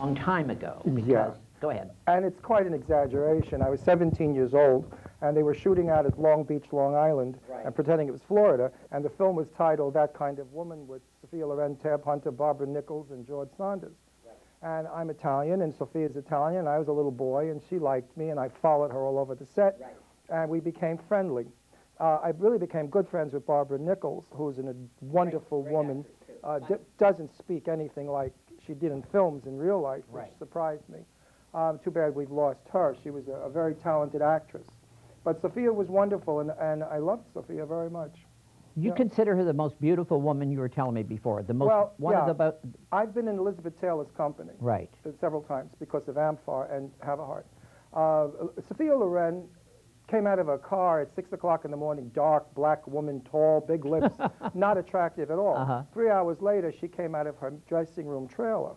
long time ago. Yeah. Go ahead. And it's quite an exaggeration. I was 17 years old, and they were shooting out at Long Beach, Long Island, and pretending it was Florida, and the film was titled That Kind of Woman with Sophia Loren, Tab Hunter, Barbara Nichols, and George Saunders. And I'm Italian, and Sophia's Italian, and I was a little boy, and she liked me, and I followed her all over the set, and we became friendly. I really became good friends with Barbara Nichols, who's a wonderful woman, doesn't speak anything like she did in films in real life, which surprised me. Too bad we've lost her. She was a very talented actress. But Sophia was wonderful, and I loved Sophia very much. You consider her the most beautiful woman you were telling me before. The most, of the I've been in Elizabeth Taylor's company several times because of Amphar and Have a Heart. Sophia Loren came out of a car at 6 o'clock in the morning, dark, black woman, tall, big lips, not attractive at all. 3 hours later, she came out of her dressing room trailer.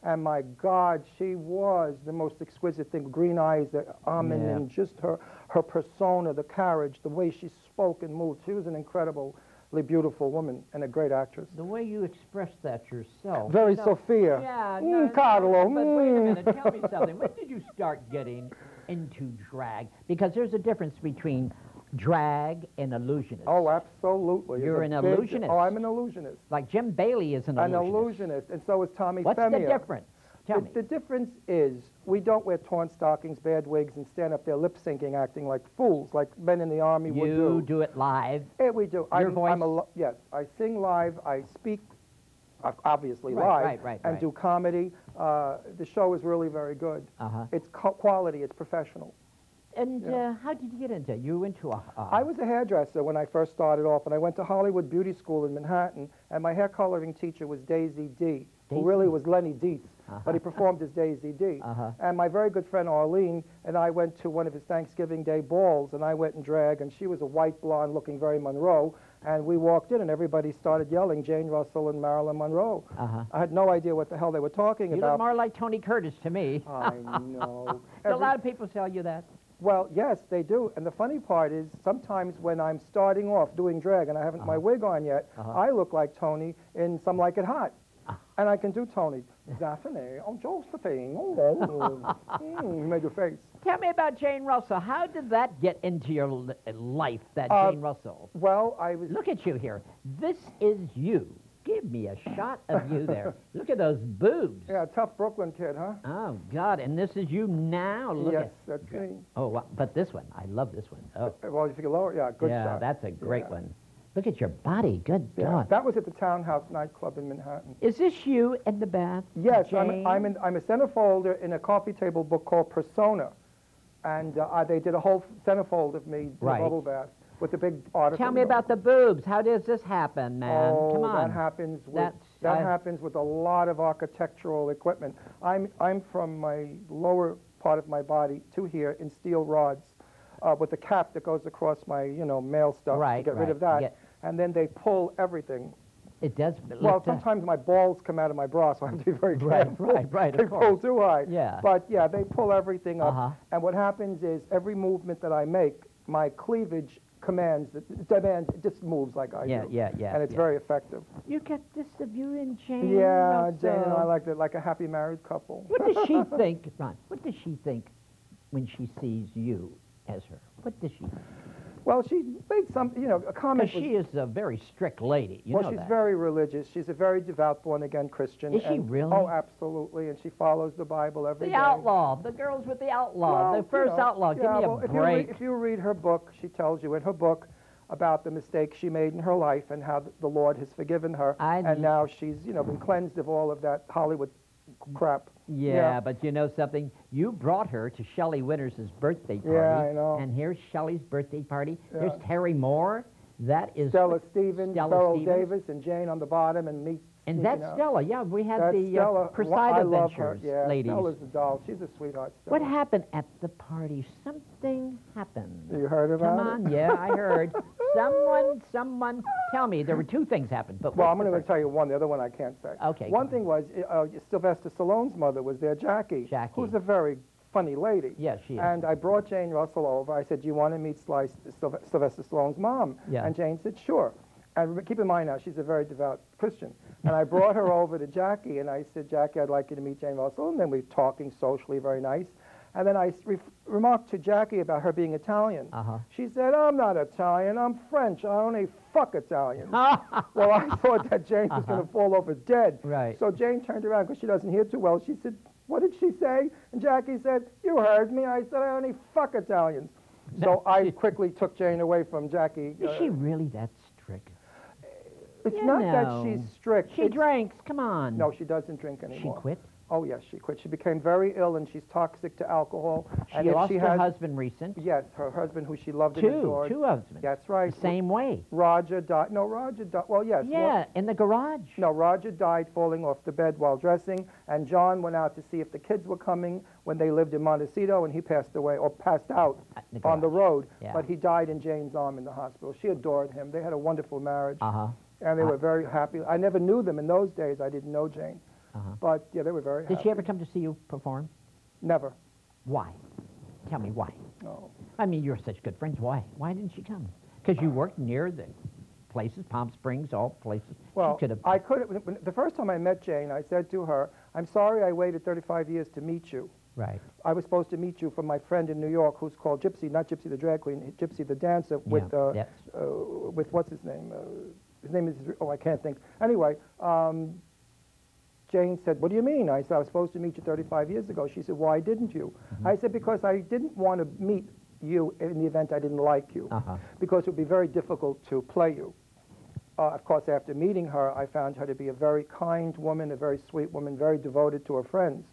And my God, she was the most exquisite thing. Green eyes, the almond, and just her persona, the carriage, the way she spoke and moved. She was an incredibly beautiful woman and a great actress. The way you expressed that yourself. Very Sophia. Yeah. Carlo. But wait a minute, tell me something. When did you start getting into drag? Because there's a difference between drag and illusionist. Oh, absolutely. You're an illusionist. Oh, I'm an illusionist. Like Jim Bailey is an illusionist. An illusionist, and so is Tommy What's Femia. the difference? Tell me. The difference is we don't wear torn stockings, bad wigs, and stand up there lip-syncing, acting like fools, like men in the Army would do. You do it live? Yeah, we do. Your voice? Yes, I sing live, I speak obviously live, and do comedy. The show is really very good. It's quality, it's professional. And how did you get into it? You went to I was a hairdresser when I first started off, and I went to Hollywood Beauty School in Manhattan, and my hair coloring teacher was Daisy D, who really was Lenny Dietz, but he performed as Daisy D. And my very good friend Arlene and I went to one of his Thanksgiving Day balls, and I went in drag, and she was a white blonde looking very Monroe, and we walked in, and everybody started yelling Jane Russell and Marilyn Monroe. I had no idea what the hell they were talking about. You look more like Tony Curtis to me. I know. A lot of people tell you that. Well, yes, they do. And the funny part is sometimes when I'm starting off doing drag and I haven't my wig on yet, I look like Tony in Some Like It Hot. And I can do Tony. Daphne, oh, Josephine, oh, you made your face. Tell me about Jane Russell. How did that get into your life, that Jane Russell? Well, I was... Look at you here. This is you. Give me a shot of you there. Look at those boobs. Yeah, tough Brooklyn kid, huh? Oh, God, and this is you now? Look yes, that's me. Oh, well, but this one, I love this one. Oh. Well, if you can lower, good shot. Yeah, that's a great one. Look at your body, good God. That was at the Townhouse nightclub in Manhattan. Is this you in the bath? Yes, Jane? I'm a centerfolder in a coffee table book called Persona. And they did a whole centerfold of me in a bubble bath. With a big article. Tell me about the boobs. How does this happen, man? Oh, come on. That happens with a lot of architectural equipment. I'm from my lower part of my body to here in steel rods, with a cap that goes across my male stuff to get rid of that. And then they pull everything. It does. Well, sometimes my balls come out of my bra, so I have to be very careful. Right. They pull too high. Yeah. But yeah, they pull everything up. And what happens is every movement that I make, my cleavage demands, it just moves like I do. And it's very effective. You get this of you and Jane. Yeah, Jane and I like it, like a happy married couple. What does she think, Ron? What does she think when she sees you as her? What does she think? Well, she made some, a comment. Because she is a very strict lady. You know she's very religious. She's a very devout, born-again Christian. Is she really? Oh, absolutely. And she follows the Bible every day. The outlaw. The girls with the outlaw. The first outlaw. Give me a break. If you read her book, she tells you in her book about the mistakes she made in her life and how the Lord has forgiven her. And now she's, been cleansed of all of that Hollywood crap. Yeah, but you know something? You brought her to Shelley Winters' birthday party. Yeah, I know. And here's Shelley's birthday party. There's Terry Moore. That is Stella Stevens, Beryl Davis, and Jane on the bottom, and me. And that's Stella. Yeah, we had the Presida Ventures ladies. Stella's a doll. She's a sweetheart. Stella. What happened at the party? Something happened. You heard about it? Come on, yeah, I heard. Someone, tell me. There were two things happened. But well, I'm going to tell you one. The other one I can't say. Okay. One thing was Sylvester Stallone's mother was there, Jackie. Who's a very funny lady. Yeah, she is. And I brought Jane Russell over. I said, do you want to meet Sylvester Stallone's mom? Yeah. And Jane said, sure. And keep in mind now, she's a very devout Christian. And I brought her over to Jackie, and I said, Jackie, I'd like you to meet Jane Russell. And then we were talking socially, very nice. And then I remarked to Jackie about her being Italian. She said, I'm not Italian, I'm French. I only fuck Italians. Well, I thought that Jane was going to fall over dead. Right. So Jane turned around, because she doesn't hear too well. She said, what did she say? And Jackie said, you heard me. I said, I only fuck Italians. So I quickly took Jane away from Jackie. Is she really that strict? It's not that she's strict. She drinks, come on. No, she doesn't drink anymore. She quit? Oh, yes, she quit. She became very ill, and she's toxic to alcohol. She lost her husband recent. Yes, her husband, who she loved and adored. Two husbands. That's right. The same way. Roger died. No, Roger died. Well, yes. Yeah, in the garage. No, Roger died falling off the bed while dressing, and John went out to see if the kids were coming when they lived in Montecito, and he passed away, or passed out on the road. Yeah. But he died in Jane's arm in the hospital. She adored him. They had a wonderful marriage. And they were very happy. I never knew them in those days. I didn't know Jane. But, yeah, they were very happy. Did she ever come to see you perform? Never. Why? Tell me why. No. I mean, you're such good friends. Why? Why didn't she come? Because you worked near the places, Palm Springs, all places. Well, she could have. I could have. The first time I met Jane, I said to her, I'm sorry I waited 35 years to meet you. Right. I was supposed to meet you from my friend in New York who's called Gypsy, not Gypsy the drag queen, Gypsy the dancer, with what's his name? His name is, oh, I can't think. Anyway, Jane said, what do you mean? I said, I was supposed to meet you 35 years ago. She said, why didn't you? I said, because I didn't want to meet you in the event I didn't like you, because it would be very difficult to play you. Of course, after meeting her, I found her to be a very kind woman, a very sweet woman, very devoted to her friends.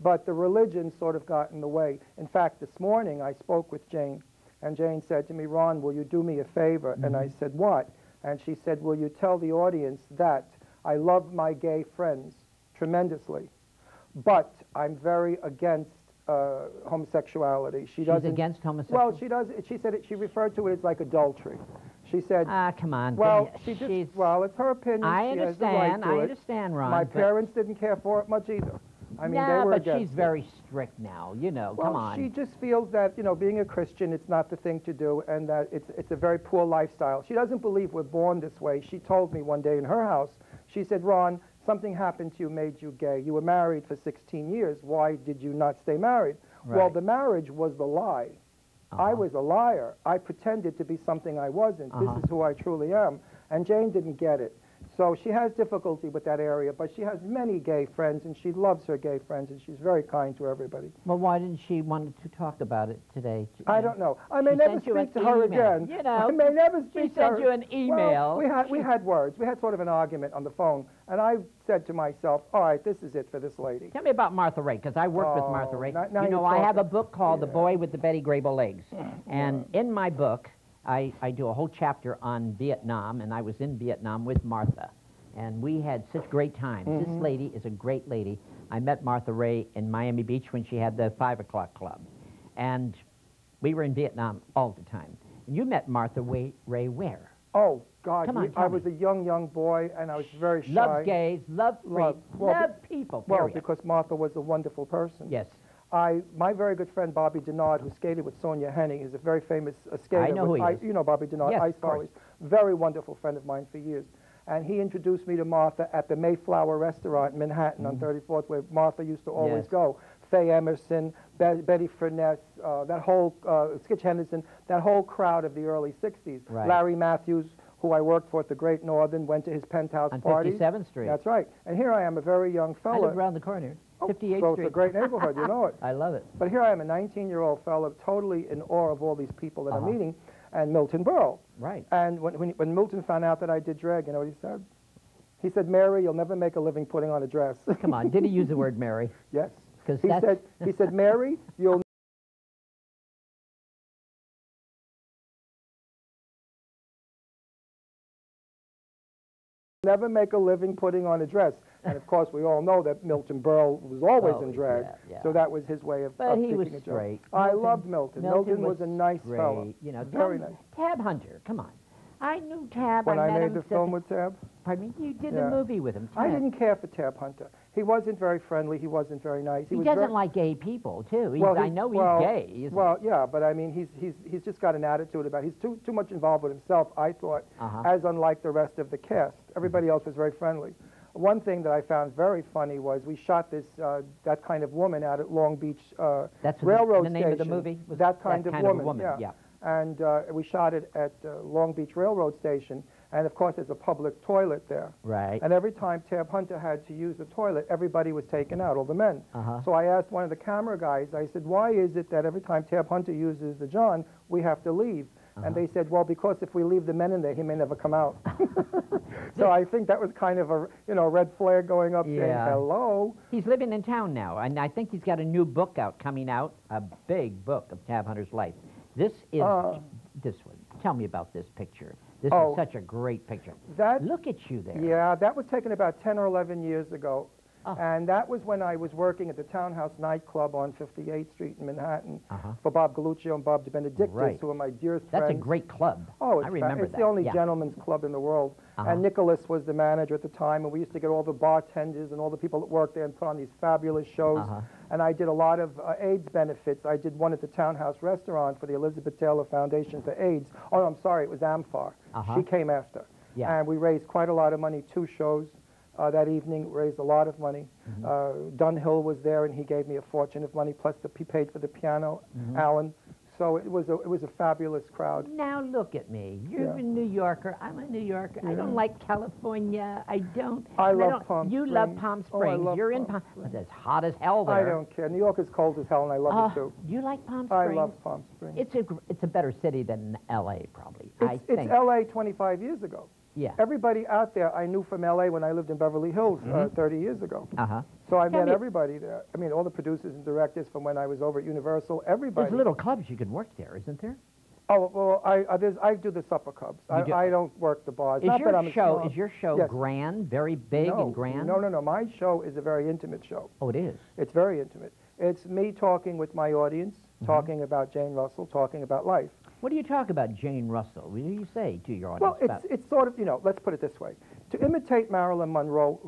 But the religion sort of got in the way. In fact, this morning I spoke with Jane, and Jane said to me, Ron, will you do me a favor? And I said, what? And she said, will you tell the audience that I love my gay friends tremendously, but I'm very against homosexuality. She's against homosexuality? Well, she does. She said she referred to it as like adultery. She said, come on. Well, well, it's her opinion. I she understand. Has the right to I understand, Ron. My parents didn't care for it much either. I mean, they were but against she's very strict now, you know, well, come on. She just feels that, you know, being a Christian, it's not the thing to do, and that it's a very poor lifestyle. She doesn't believe we're born this way. She told me one day in her house, she said, Ron, something happened to you, made you gay. You were married for 16 years. Why did you not stay married? Right. Well, the marriage was the lie. I was a liar. I pretended to be something I wasn't. This is who I truly am. And Jane didn't get it. So she has difficulty with that area, but she has many gay friends, and she loves her gay friends, and she's very kind to everybody. Well, why didn't she want to talk about it today? I don't know. I may never speak to her again. You know, I may never speak to her. She sent you an email. Well, we had words. We had sort of an argument on the phone, and I said to myself, all right, this is it for this lady. Tell me about Martha Ray, because I work with Martha Ray. Now you know, I have a book called The Boy with the Betty Grable Legs, and in my book, I do a whole chapter on Vietnam, and I was in Vietnam with Martha. And we had such great times. This lady is a great lady. I met Martha Ray in Miami Beach when she had the 5 o'clock club. And we were in Vietnam all the time. And you met Martha Ray where? Oh, God. Come on, I was a young boy, and I was very shy. Loved gays, loved freaks, loved people, period. Well, because Martha was a wonderful person. Yes. My very good friend Bobby Denard, who skated with Sonia Henning, is a very famous skater. I know who he is. You know Bobby Denard, yes, Ice Volleys. Very wonderful friend of mine for years. And he introduced me to Martha at the Mayflower restaurant in Manhattan on 34th, where Martha used to always go. Faye Emerson, Betty Furness, that whole, Skitch Henderson, that whole crowd of the early 60s. Right. Larry Matthews, who I worked for at the Great Northern, went to his penthouse parties. On 57th Street. That's right. And here I am, a very young I fellow. live around the corner, 58th Street. So it's a great neighborhood, you know it. I love it. But here I am, a 19-year-old fellow, totally in awe of all these people that I'm meeting, and Milton Berle. Right. And when Milton found out that I did drag, you know what he said? He said, Mary, you'll never make a living putting on a dress. Come on, did he use the word Mary? Yes. He said, Mary, you'll never make a living putting on a dress. And of course, we all know that Milton Berle was always in drag, so that was his way of But he was kicking a joke. straight. I loved Milton. Milton was a nice fellow. You know, very nice. Tab Hunter, come on. I knew Tab. When I met made him the film with Tab? Pardon me? You did a movie with him. I didn't care for Tab Hunter. He wasn't very friendly. He wasn't very nice. He doesn't like gay people, too. I know he's gay, isn't he? Yeah, but I mean, he's just got an attitude about it. He's too much involved with himself, I thought, as unlike the rest of the cast. Everybody else was very friendly. One thing that I found very funny was we shot this That Kind of Woman out at Long Beach That's Railroad the name Station. of the movie? Was That Kind of Woman, yeah. And we shot it at Long Beach Railroad Station, and of course there's a public toilet there. Right. And every time Tab Hunter had to use the toilet, everybody was taken out, all the men. So I asked one of the camera guys, I said, why is it that every time Tab Hunter uses the John, we have to leave? And they said, well, because if we leave the men in there, he may never come out. So I think that was kind of a, red flag going up saying, hello. He's living in town now, and I think he's got a new book coming out, a big book of Tab Hunter's life. This is this one. Tell me about this picture. This is such a great picture. Look at you there. Yeah, that was taken about 10 or 11 years ago. And that was when I was working at the Townhouse nightclub on 58th Street in Manhattan for Bob Galluccio and Bob DeBenedictis, who are my dearest friends. That's a great club. Oh, I remember it's the only gentleman's club in the world. And Nicholas was the manager at the time, and we used to get all the bartenders and all the people that worked there and put on these fabulous shows. And I did a lot of AIDS benefits. I did one at the Townhouse restaurant for the Elizabeth Taylor Foundation for AIDS. Oh, no, I'm sorry, it was AMFAR. She came after. And we raised quite a lot of money, 2 shows. That evening, raised a lot of money. Dunhill was there, and he gave me a fortune of money, plus he paid for the piano, Alan. So it was a fabulous crowd. Now look at me. You're a New Yorker. I'm a New Yorker. I don't like California. I don't. I love Palm Springs. You love Palm Springs. I love You're in Palm Springs. It's hot as hell there. I don't care. New York is cold as hell, and I love it too. You like Palm Springs? I love Palm Springs. It's a better city than L.A. probably. It's L.A. 25 years ago. Yeah. Everybody out there I knew from L.A. when I lived in Beverly Hills 30 years ago. So I met everybody there. I mean, all the producers and directors from when I was over at Universal, everybody. There's little clubs you can work there, isn't there? Oh, well, I do the supper clubs. I don't work the bars. Is your show grand, very big and grand? No. My show is a very intimate show. Oh, it is? It's very intimate. It's me talking with my audience, talking about Jane Russell, talking about life. What do you talk about Jane Russell? What do you say to your audience? Well, it's sort of, let's put it this way. To imitate Marilyn Monroe,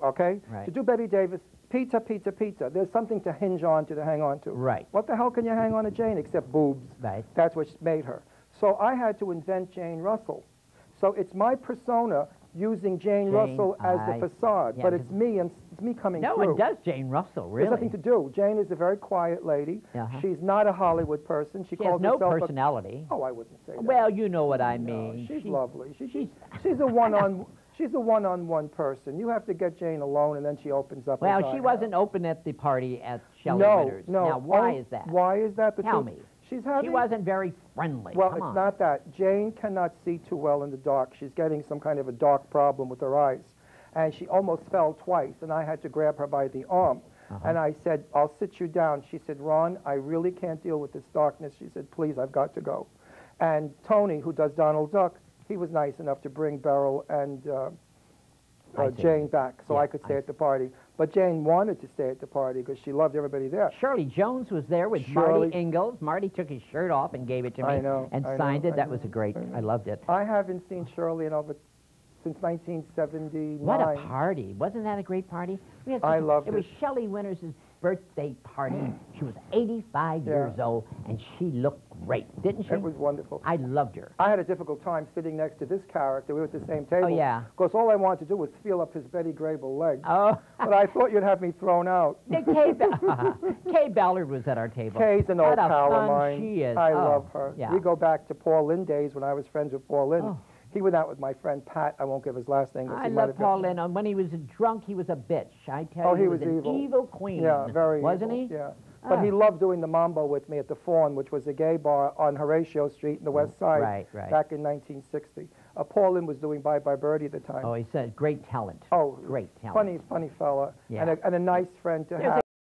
okay? Right. To do Betty Davis, pizza, pizza, pizza. There's something to hinge on to hang on to. Right. What the hell can you hang on to Jane except boobs? Right. That's what made her. So I had to invent Jane Russell. So it's my persona using Jane Russell as the facade, but it's me and it's me coming through. No one does Jane Russell, really. There's nothing to do. Jane is a very quiet lady. She's not a Hollywood person. She calls has no herself personality. Oh, I wouldn't say that. Well, you know what I mean. No, she's lovely. She's a one-on-one person. You have to get Jane alone, and then she opens up. Well, she wasn't open at the party at Shelley Winters. No. Now, why is that? Why is that? Tell me. She wasn't very friendly. Well, it's not that. Jane cannot see too well in the dark. She's getting some kind of a dark problem with her eyes. And she almost fell twice, and I had to grab her by the arm. And I said, I'll sit you down. She said, Ron, I really can't deal with this darkness. She said, please, I've got to go. And Tony, who does Donald Duck, he was nice enough to bring Beryl and Jane back so I could stay at the party. But Jane wanted to stay at the party because she loved everybody there. Shirley Jones was there with Marty Ingalls. Marty took his shirt off and gave it to me and signed it. That was great. I loved it. I haven't seen Shirley in over since 1979. What a party. Wasn't that a great party? I loved it. It was Shelley Winters' birthday party. She was 85 years old, and she looked great, didn't she? It was wonderful. I loved her. I had a difficult time sitting next to this character. We were at the same table. Oh, yeah. Because all I wanted to do was feel up his Betty Grable legs. Oh. But I thought you'd have me thrown out. Kay Ballard was at our table. Kay's an old pal of mine. She is. I love her. Yeah. We go back to Paul Lynde days when I was friends with Paul Lynde. He went out with my friend Pat. I won't give his last name. I love Paul Lynde. And when he was drunk, he was a bitch. I tell you, he was an evil queen. Yeah, very Wasn't evil. he? Yeah. But he loved doing the Mambo with me at the Fawn, which was a gay bar on Horatio Street in the West Side back in 1960. Paul Lynde was doing Bye Bye Birdie at the time. Oh, he said great talent. Oh, great talent. Funny fella. Yeah. And a nice friend to have.